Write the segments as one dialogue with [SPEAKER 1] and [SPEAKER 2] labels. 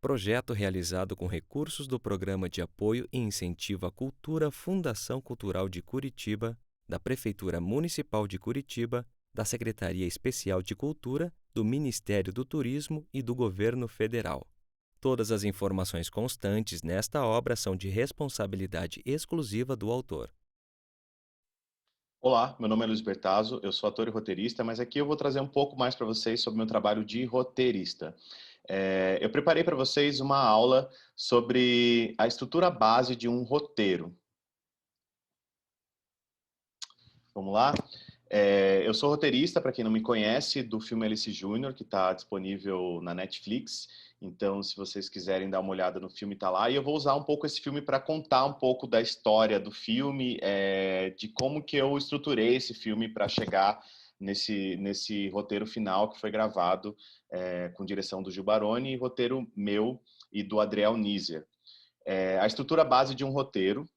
[SPEAKER 1] Projeto realizado com recursos do Programa de Apoio e Incentivo à Cultura Fundação Cultural de Curitiba, da Prefeitura Municipal de Curitiba, da Secretaria Especial de Cultura, do Ministério do Turismo e do Governo Federal. Todas as informações constantes nesta obra são de responsabilidade exclusiva do autor.
[SPEAKER 2] Olá, meu nome é Luiz Bertazzo, eu sou ator e roteirista, mas aqui eu vou trazer um pouco mais para vocês sobre meu trabalho de roteirista. Eu preparei para vocês uma aula sobre a estrutura base de um roteiro. Vamos lá? Eu sou roteirista, para quem não me conhece, do filme Alice Júnior, que está disponível na Netflix. Então, se vocês quiserem dar uma olhada no filme, está lá. E eu vou usar um pouco esse filme para contar um pouco da história do filme, de como que eu estruturei esse filme para chegar nesse roteiro final que foi gravado com direção do Gil Baroni e roteiro meu e do Adriel Nízia. A estrutura base de um roteiro.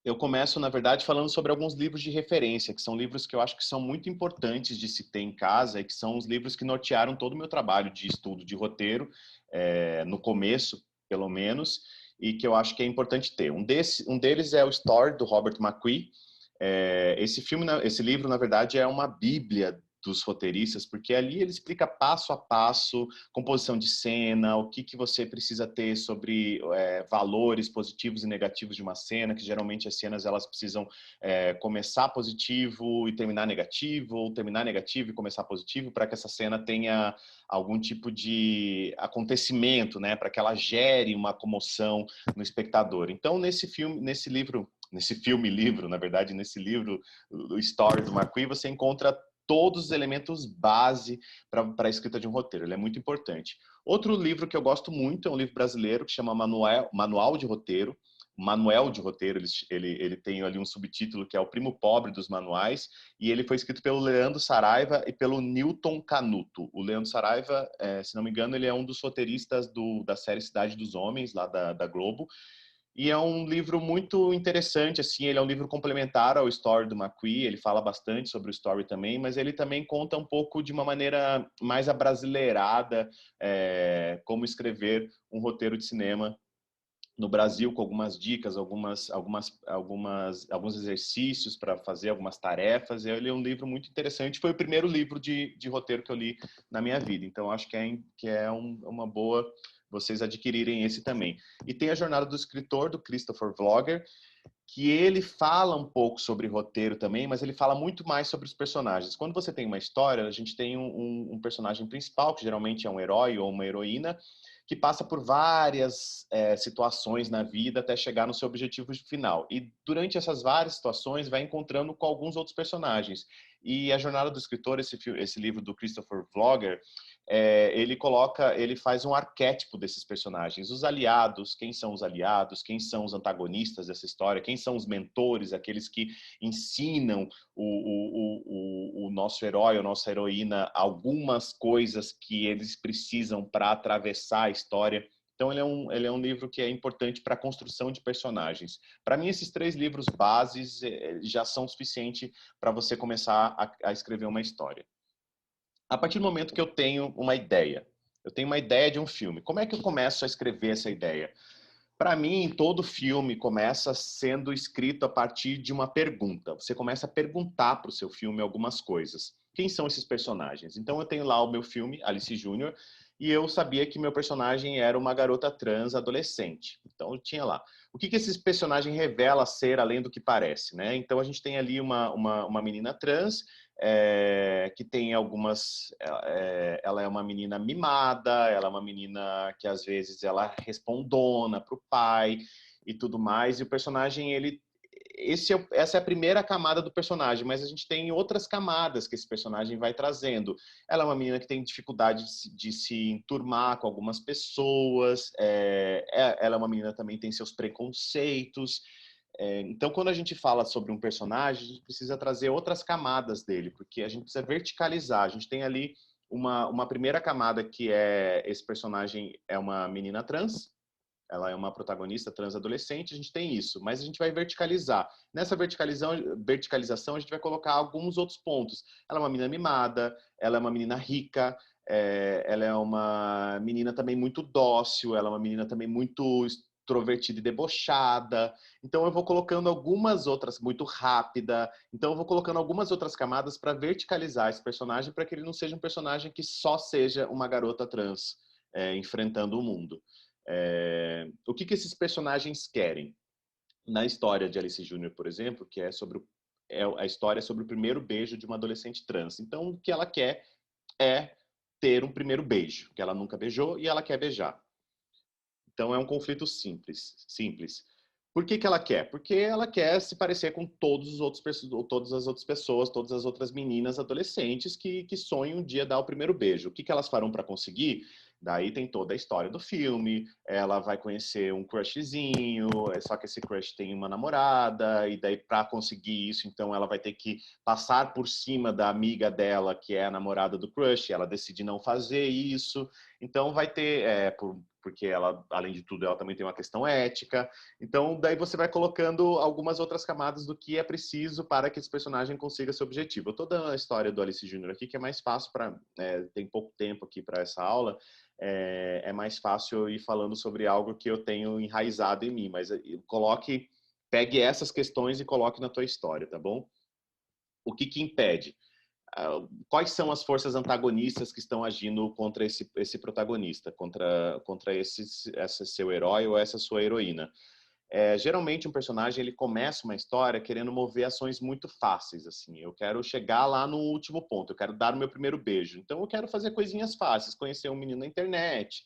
[SPEAKER 2] Eu começo, na verdade, falando sobre alguns livros de referência, que são livros que eu acho que são muito importantes de se ter em casa e que são os livros que nortearam todo o meu trabalho de estudo de roteiro, no começo, pelo menos, e que eu acho que é importante ter. Um deles é o Story, do Robert McKee. Esse livro, na verdade, é uma bíblia dos roteiristas, porque ali ele explica passo a passo, composição de cena, o que você precisa ter sobre valores positivos e negativos de uma cena, que geralmente as cenas elas precisam começar positivo e terminar negativo, ou terminar negativo e começar positivo, para que essa cena tenha algum tipo de acontecimento, né, para que ela gere uma comoção no espectador. Então, nesse filme-livro, na verdade, nesse livro, o Story do McKee, você encontra todos os elementos base para a escrita de um roteiro. Ele é muito importante. Outro livro que eu gosto muito é um livro brasileiro que chama Manual de Roteiro. Manuel de Roteiro, ele tem ali um subtítulo que é O Primo Pobre dos Manuais, e ele foi escrito pelo Leandro Saraiva e pelo Newton Canuto. O Leandro Saraiva, se não me engano, ele é um dos roteiristas da série Cidade dos Homens, lá da Globo, e é um livro muito interessante, assim, ele é um livro complementar ao Story do McKee, ele fala bastante sobre o Story também, mas ele também conta um pouco de uma maneira mais abrasileirada, como escrever um roteiro de cinema no Brasil, com algumas dicas, alguns exercícios para fazer, algumas tarefas. Ele é um livro muito interessante, foi o primeiro livro de roteiro que eu li na minha vida, então acho que é uma boa vocês adquirirem esse também. E tem a Jornada do Escritor, do Christopher Vlogger, que ele fala um pouco sobre roteiro também, mas ele fala muito mais sobre os personagens. Quando você tem uma história, a gente tem um personagem principal, que geralmente é um herói ou uma heroína, que passa por várias situações na vida até chegar no seu objetivo final. E durante essas várias situações vai encontrando com alguns outros personagens. E A Jornada do Escritor, esse livro do Christopher Vlogger, ele faz um arquétipo desses personagens. Os aliados, quem são os aliados, quem são os antagonistas dessa história, quem são os mentores, aqueles que ensinam o nosso herói, a nossa heroína, algumas coisas que eles precisam para atravessar a história. Então, ele é um livro que é importante para a construção de personagens. Para mim, esses 3 livros bases já são suficientes para você começar a escrever uma história. A partir do momento que eu tenho uma ideia de um filme, como é que eu começo a escrever essa ideia? Para mim, todo filme começa sendo escrito a partir de uma pergunta. Você começa a perguntar para o seu filme algumas coisas. Quem são esses personagens? Então, eu tenho lá o meu filme, Alice Júnior, e eu sabia que meu personagem era uma garota trans adolescente. Então, eu tinha lá. O que esse personagem revela ser além do que parece, né? Então, a gente tem ali uma menina trans, que tem algumas... ela é uma menina mimada, ela é uma menina que, às vezes, ela é respondona para o pai e tudo mais. E o personagem, essa é a primeira camada do personagem, mas a gente tem outras camadas que esse personagem vai trazendo. Ela é uma menina que tem dificuldade de se enturmar com algumas pessoas, ela é uma menina que também tem seus preconceitos. Então, quando a gente fala sobre um personagem, a gente precisa trazer outras camadas dele, porque a gente precisa verticalizar. A gente tem ali uma primeira camada que é esse personagem é uma menina trans, ela é uma protagonista trans adolescente, a gente tem isso, mas a gente vai verticalizar. Nessa verticalização, a gente vai colocar alguns outros pontos. Ela é uma menina mimada, ela é uma menina rica, ela é uma menina também muito dócil, ela é uma menina também muito extrovertida e debochada. Então eu vou colocando algumas outras, muito rápida. Então eu vou colocando algumas outras camadas para verticalizar esse personagem, para que ele não seja um personagem que só seja uma garota trans enfrentando o mundo. O que esses personagens querem? Na história de Alice Júnior, por exemplo, que é sobre a história sobre o primeiro beijo de uma adolescente trans. Então o que ela quer é ter um primeiro beijo, que ela nunca beijou e ela quer beijar. Então é um conflito simples. Por que ela quer? Porque ela quer se parecer com todas as outras pessoas, todas as outras meninas adolescentes que sonham um dia dar o primeiro beijo. O que elas farão para conseguir? Daí tem toda a história do filme, ela vai conhecer um crushzinho, só que esse crush tem uma namorada, e daí para conseguir isso, então ela vai ter que passar por cima da amiga dela, que é a namorada do crush, ela decide não fazer isso, então vai ter, porque ela, além de tudo, ela também tem uma questão ética, então daí você vai colocando algumas outras camadas do que é preciso para que esse personagem consiga seu objetivo. Eu estou dando a história do Alice Júnior aqui, que é mais fácil tem pouco tempo aqui para essa aula, é mais fácil eu ir falando sobre algo que eu tenho enraizado em mim, mas pegue essas questões e coloque na tua história, tá bom? O que impede? Quais são as forças antagonistas que estão agindo contra esse protagonista, contra esse seu herói ou essa sua heroína? Geralmente um personagem ele começa uma história querendo mover ações muito fáceis, assim. Eu quero chegar lá no último ponto, eu quero dar o meu primeiro beijo. Então eu quero fazer coisinhas fáceis, conhecer um menino na internet,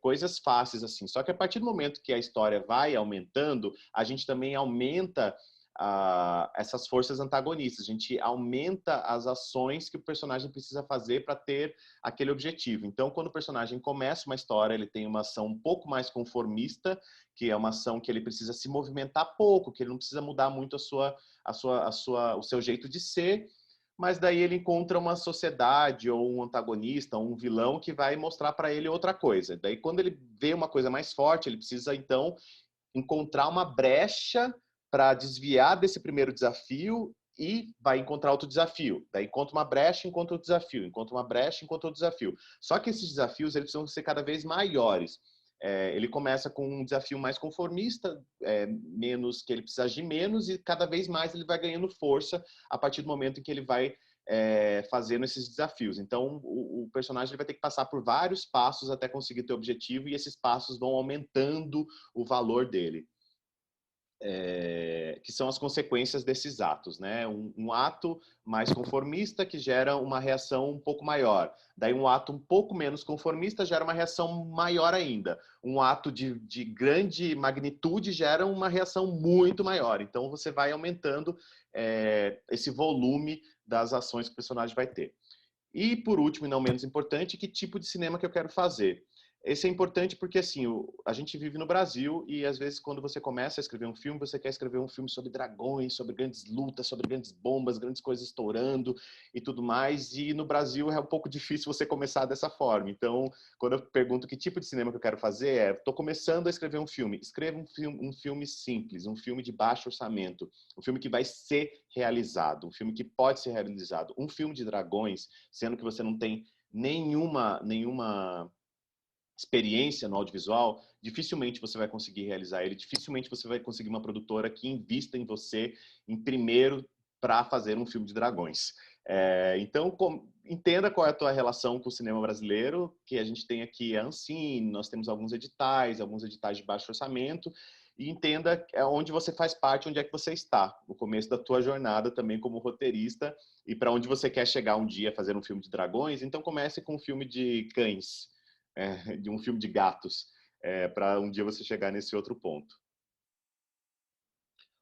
[SPEAKER 2] coisas fáceis assim. Só que a partir do momento que a história vai aumentando, a gente também aumenta essas forças antagonistas. A gente aumenta as ações que o personagem precisa fazer para ter aquele objetivo. Então, quando o personagem começa uma história, ele tem uma ação um pouco mais conformista, que é uma ação que ele precisa se movimentar pouco, que ele não precisa mudar muito o seu jeito de ser, mas daí ele encontra uma sociedade ou um antagonista, ou um vilão que vai mostrar para ele outra coisa. Daí quando ele vê uma coisa mais forte, ele precisa então encontrar uma brecha para desviar desse primeiro desafio e vai encontrar outro desafio. Daí encontra uma brecha, encontra outro desafio, encontra uma brecha, encontra outro desafio. Só que esses desafios eles precisam ser cada vez maiores. Ele começa com um desafio mais conformista, menos que ele precisa agir menos, e cada vez mais ele vai ganhando força a partir do momento em que ele vai fazendo esses desafios. Então, o personagem vai ter que passar por vários passos até conseguir ter o objetivo, e esses passos vão aumentando o valor dele. Que são as consequências desses atos, né? Um ato mais conformista que gera uma reação um pouco maior. Daí um ato um pouco menos conformista gera uma reação maior ainda. Um ato de grande magnitude gera uma reação muito maior. Então você vai aumentando esse volume das ações que o personagem vai ter. E por último, e não menos importante, que tipo de cinema que eu quero fazer? Esse é importante porque, assim, a gente vive no Brasil e, às vezes, quando você começa a escrever um filme, você quer escrever um filme sobre dragões, sobre grandes lutas, sobre grandes bombas, grandes coisas estourando e tudo mais. E no Brasil é um pouco difícil você começar dessa forma. Então, quando eu pergunto que tipo de cinema que eu quero fazer, estou começando a escrever um filme. Escreva um filme simples, um filme de baixo orçamento, um filme que vai ser realizado, um filme que pode ser realizado. Um filme de dragões, sendo que você não tem nenhuma experiência no audiovisual, dificilmente você vai conseguir realizar ele, dificilmente você vai conseguir uma produtora que invista em você em primeiro para fazer um filme de dragões. Então, entenda qual é a tua relação com o cinema brasileiro, que a gente tem aqui a Ancine, nós temos alguns editais de baixo orçamento, e entenda onde você faz parte, onde é que você está, no começo da tua jornada também como roteirista, e para onde você quer chegar um dia fazer um filme de dragões. Então comece com um filme de cães, de um filme de gatos, para um dia você chegar nesse outro ponto.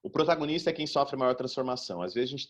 [SPEAKER 2] O protagonista é quem sofre a maior transformação. Às vezes a gente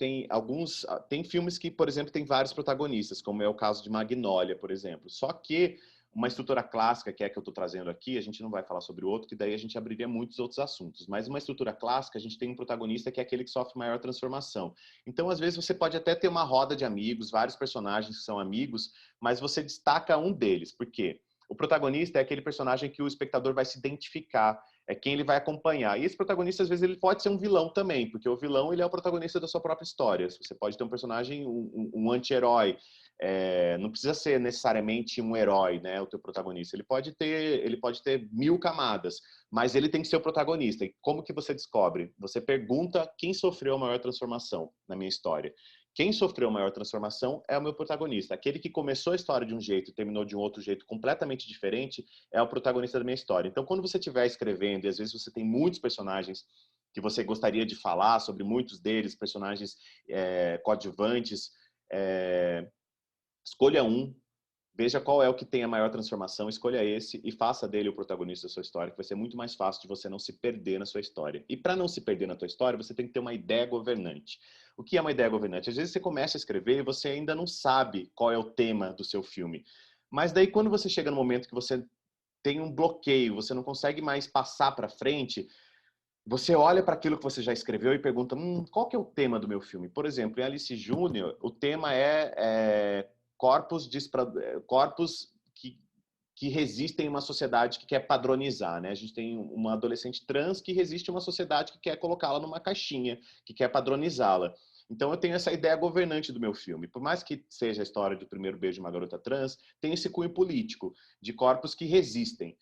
[SPEAKER 2] tem filmes que, por exemplo, tem vários protagonistas, como é o caso de Magnolia, por exemplo. Só que uma estrutura clássica, que é a que eu estou trazendo aqui, a gente não vai falar sobre o outro, que daí a gente abriria muitos outros assuntos. Mas uma estrutura clássica, a gente tem um protagonista que é aquele que sofre maior transformação. Então, às vezes, você pode até ter uma roda de amigos, vários personagens que são amigos, mas você destaca um deles. Por quê? O protagonista é aquele personagem que o espectador vai se identificar, é quem ele vai acompanhar. E esse protagonista, às vezes, ele pode ser um vilão também, porque o vilão ele é o protagonista da sua própria história. Você pode ter um personagem, um anti-herói, Não precisa ser necessariamente um herói, né, o teu protagonista. Ele pode ter 1000 camadas, mas ele tem que ser o protagonista. E como que você descobre? Você pergunta quem sofreu a maior transformação na minha história. Quem sofreu a maior transformação é o meu protagonista. Aquele que começou a história de um jeito e terminou de um outro jeito completamente diferente é o protagonista da minha história. Então, quando você estiver escrevendo, e às vezes você tem muitos personagens que você gostaria de falar sobre muitos deles, personagens coadjuvantes, escolha um, veja qual é o que tem a maior transformação, escolha esse e faça dele o protagonista da sua história, que vai ser muito mais fácil de você não se perder na sua história. E para não se perder na tua história, você tem que ter uma ideia governante. O que é uma ideia governante? Às vezes você começa a escrever e você ainda não sabe qual é o tema do seu filme. Mas daí quando você chega no momento que você tem um bloqueio, você não consegue mais passar para frente, você olha para aquilo que você já escreveu e pergunta, qual que é o tema do meu filme? Por exemplo, em Alice Júnior, o tema corpos, corpos que resistem a uma sociedade que quer padronizar, né? A gente tem uma adolescente trans que resiste a uma sociedade que quer colocá-la numa caixinha, que quer padronizá-la. Então eu tenho essa ideia governante do meu filme. Por mais que seja a história do primeiro beijo de uma garota trans, tem esse cunho político, de corpos que resistem.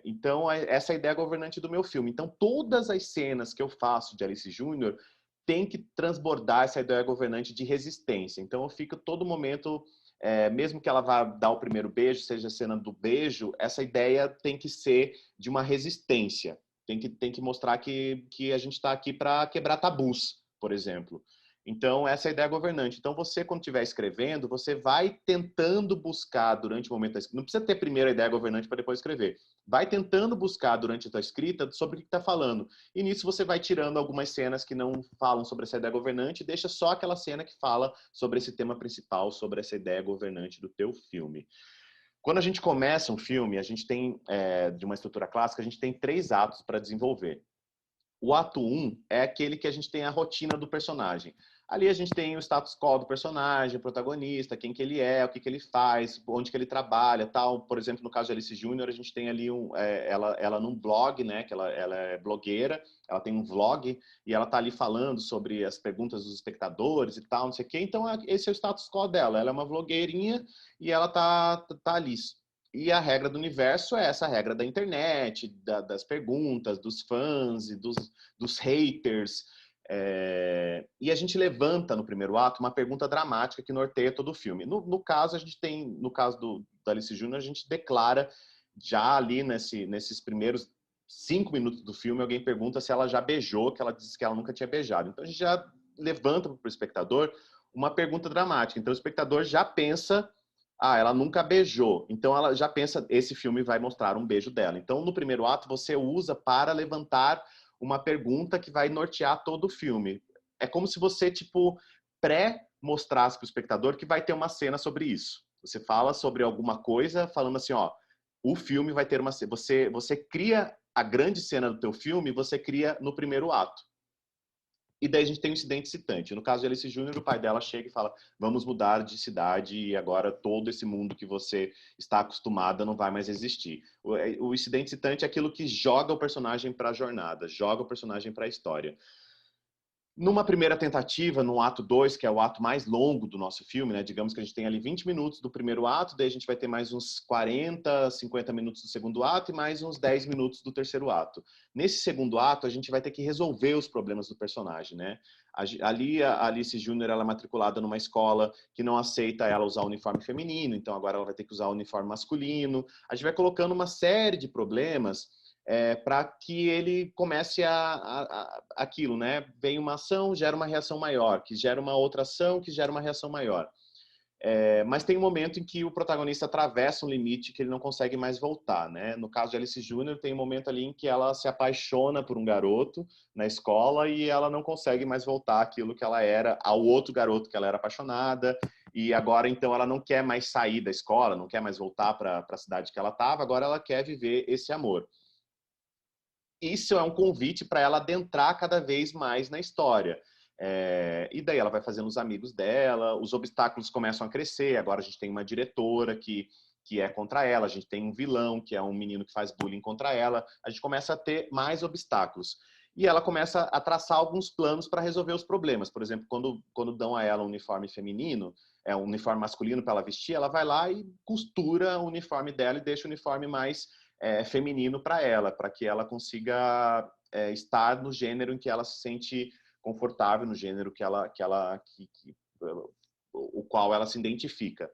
[SPEAKER 2] Então essa é a ideia governante do meu filme. Então todas as cenas que eu faço de Alice Júnior tem que transbordar essa ideia governante de resistência. Então eu fico todo momento, mesmo que ela vá dar o primeiro beijo, seja a cena do beijo, essa ideia tem que ser de uma resistência. Tem que mostrar que a gente está aqui para quebrar tabus, por exemplo. Então, essa é a ideia governante. Então, você, quando estiver escrevendo, você vai tentando buscar durante o momento da escrita. Não precisa ter primeiro a ideia governante para depois escrever. Vai tentando buscar durante a tua escrita sobre o que está falando. E nisso você vai tirando algumas cenas que não falam sobre essa ideia governante e deixa só aquela cena que fala sobre esse tema principal, sobre essa ideia governante do teu filme. Quando a gente começa um filme, a gente tem, de uma estrutura clássica, a gente tem 3 atos para desenvolver. O ato 1 é aquele que a gente tem a rotina do personagem. Ali a gente tem o status quo do personagem, o protagonista, quem que ele é, o que que ele faz, onde que ele trabalha, tal. Por exemplo, no caso de Alice Júnior, a gente tem ali ela num blog, né, que ela é blogueira, ela tem um vlog e ela tá ali falando sobre as perguntas dos espectadores e tal, não sei o quê. Então, esse é o status quo dela. Ela é uma blogueirinha e ela tá ali. E a regra do universo é essa regra da internet, das perguntas, dos fãs e dos haters. E a gente levanta no primeiro ato uma pergunta dramática que norteia todo o filme. No caso, a gente tem, no caso da Alice Júnior, a gente declara já ali nesses primeiros 5 minutos do filme, alguém pergunta se ela já beijou, que ela disse que ela nunca tinha beijado. Então a gente já levanta para o espectador uma pergunta dramática. Então o espectador já pensa, ela nunca beijou. Então ela já pensa, esse filme vai mostrar um beijo dela. Então no primeiro ato você usa para levantar uma pergunta que vai nortear todo o filme. É como se você, tipo, pré-mostrasse para o espectador que vai ter uma cena sobre isso. Você fala sobre alguma coisa, falando assim, ó, o filme vai ter uma cena. Você cria a grande cena do teu filme, você cria no primeiro ato. E daí a gente tem um incidente citante. No caso de Alice Júnior, o pai dela chega e fala, vamos mudar de cidade e agora todo esse mundo que você está acostumada não vai mais existir. O incidente citante é aquilo que joga o personagem para a jornada, joga o personagem para a história. Numa primeira tentativa, no ato 2, que é o ato mais longo do nosso filme, né? Digamos que a gente tem ali 20 minutos do primeiro ato, daí a gente vai ter mais uns 40, 50 minutos do segundo ato e mais uns 10 minutos do terceiro ato. Nesse segundo ato, a gente vai ter que resolver os problemas do personagem, né? Ali, a Alice Júnior, ela é matriculada numa escola que não aceita ela usar o uniforme feminino, então agora ela vai ter que usar o uniforme masculino. A gente vai colocando uma série de problemas para que ele comece aquilo, né? Vem uma ação, gera uma reação maior, que gera uma outra ação, que gera uma reação maior. Mas tem um momento em que o protagonista atravessa um limite que ele não consegue mais voltar, né? No caso de Alice Júnior, tem um momento ali em que ela se apaixona por um garoto na escola e ela não consegue mais voltar àquilo que ela era, ao outro garoto que ela era apaixonada, e agora então ela não quer mais sair da escola, não quer mais voltar para a cidade que ela estava, agora ela quer viver esse amor. Isso é um convite para ela adentrar cada vez mais na história. E daí ela vai fazendo os amigos dela, os obstáculos começam a crescer, agora a gente tem uma diretora que é contra ela, a gente tem um vilão, que é um menino que faz bullying contra ela, a gente começa a ter mais obstáculos. E ela começa a traçar alguns planos para resolver os problemas. Por exemplo, quando dão a ela um uniforme feminino, um uniforme masculino para ela vestir, ela vai lá e costura o uniforme dela e deixa o uniforme mais feminino para ela, para que ela consiga estar no gênero em que ela se sente confortável, no gênero o qual ela se identifica.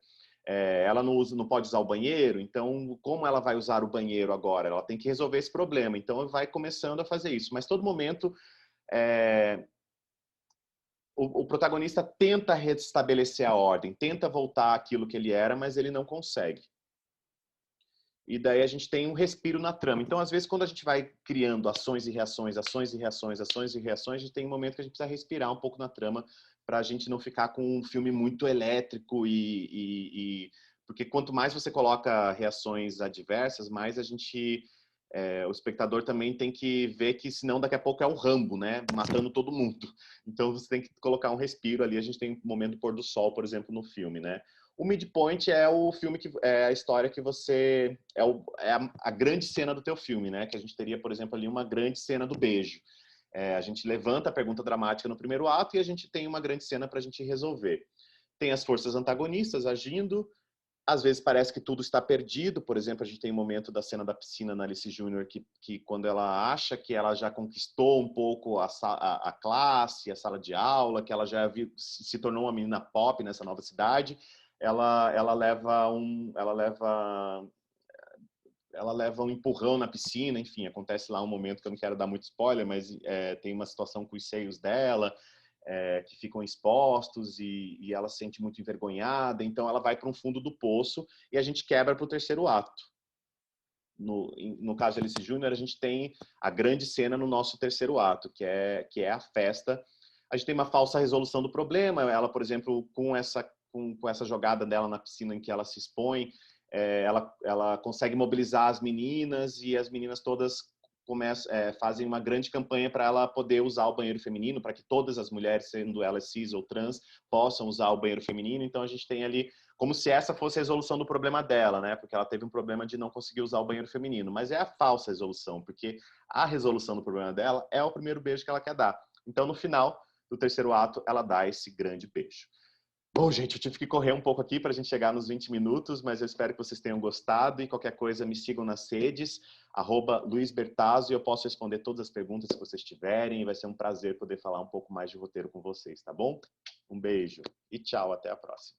[SPEAKER 2] Ela não pode usar o banheiro, então como ela vai usar o banheiro agora? Ela tem que resolver esse problema, então vai começando a fazer isso. Mas todo momento o protagonista tenta restabelecer a ordem, tenta voltar àquilo que ele era, mas ele não consegue. E daí a gente tem um respiro na trama. Então, às vezes, quando a gente vai criando ações e reações, ações e reações, ações e reações, a gente tem um momento que a gente precisa respirar um pouco na trama para a gente não ficar com um filme muito elétrico porque quanto mais você coloca reações adversas, mais a gente o espectador também tem que ver que senão daqui a pouco é o Rambo, né, matando todo mundo. Então você tem que colocar um respiro ali. A gente tem um momento do pôr do sol, por exemplo, no filme, né? O midpoint é o filme que é a história que você a grande cena do teu filme, né? Que a gente teria, por exemplo, ali uma grande cena do beijo. A gente levanta a pergunta dramática no primeiro ato e a gente tem uma grande cena para a gente resolver. Tem as forças antagonistas agindo. Às vezes parece que tudo está perdido. Por exemplo, a gente tem um momento da cena da piscina na Alice Júnior que quando ela acha que ela já conquistou um pouco a classe, a sala de aula, que ela já se tornou uma menina pop nessa nova cidade, ela leva um empurrão na piscina. Enfim, acontece lá um momento que eu não quero dar muito spoiler, mas tem uma situação com os seios dela que ficam expostos e ela se sente muito envergonhada, então ela vai para um fundo do poço e a gente quebra para o terceiro ato. No caso de Alice Júnior, a gente tem a grande cena no nosso terceiro ato, que é a festa. A gente tem uma falsa resolução do problema. Ela, por exemplo, com essa jogada dela na piscina em que ela se expõe, ela consegue mobilizar as meninas e as meninas todas fazem uma grande campanha para ela poder usar o banheiro feminino, para que todas as mulheres, sendo elas cis ou trans, possam usar o banheiro feminino. Então a gente tem ali como se essa fosse a resolução do problema dela, né? Porque ela teve um problema de não conseguir usar o banheiro feminino. Mas é a falsa resolução, porque a resolução do problema dela é o primeiro beijo que ela quer dar. Então, no final do terceiro ato, ela dá esse grande beijo. Bom, gente, eu tive que correr um pouco aqui para a gente chegar nos 20 minutos, mas eu espero que vocês tenham gostado e qualquer coisa me sigam nas redes, @Luiz Bertazzo, e eu posso responder todas as perguntas que vocês tiverem e vai ser um prazer poder falar um pouco mais de roteiro com vocês, tá bom? Um beijo e tchau, até a próxima.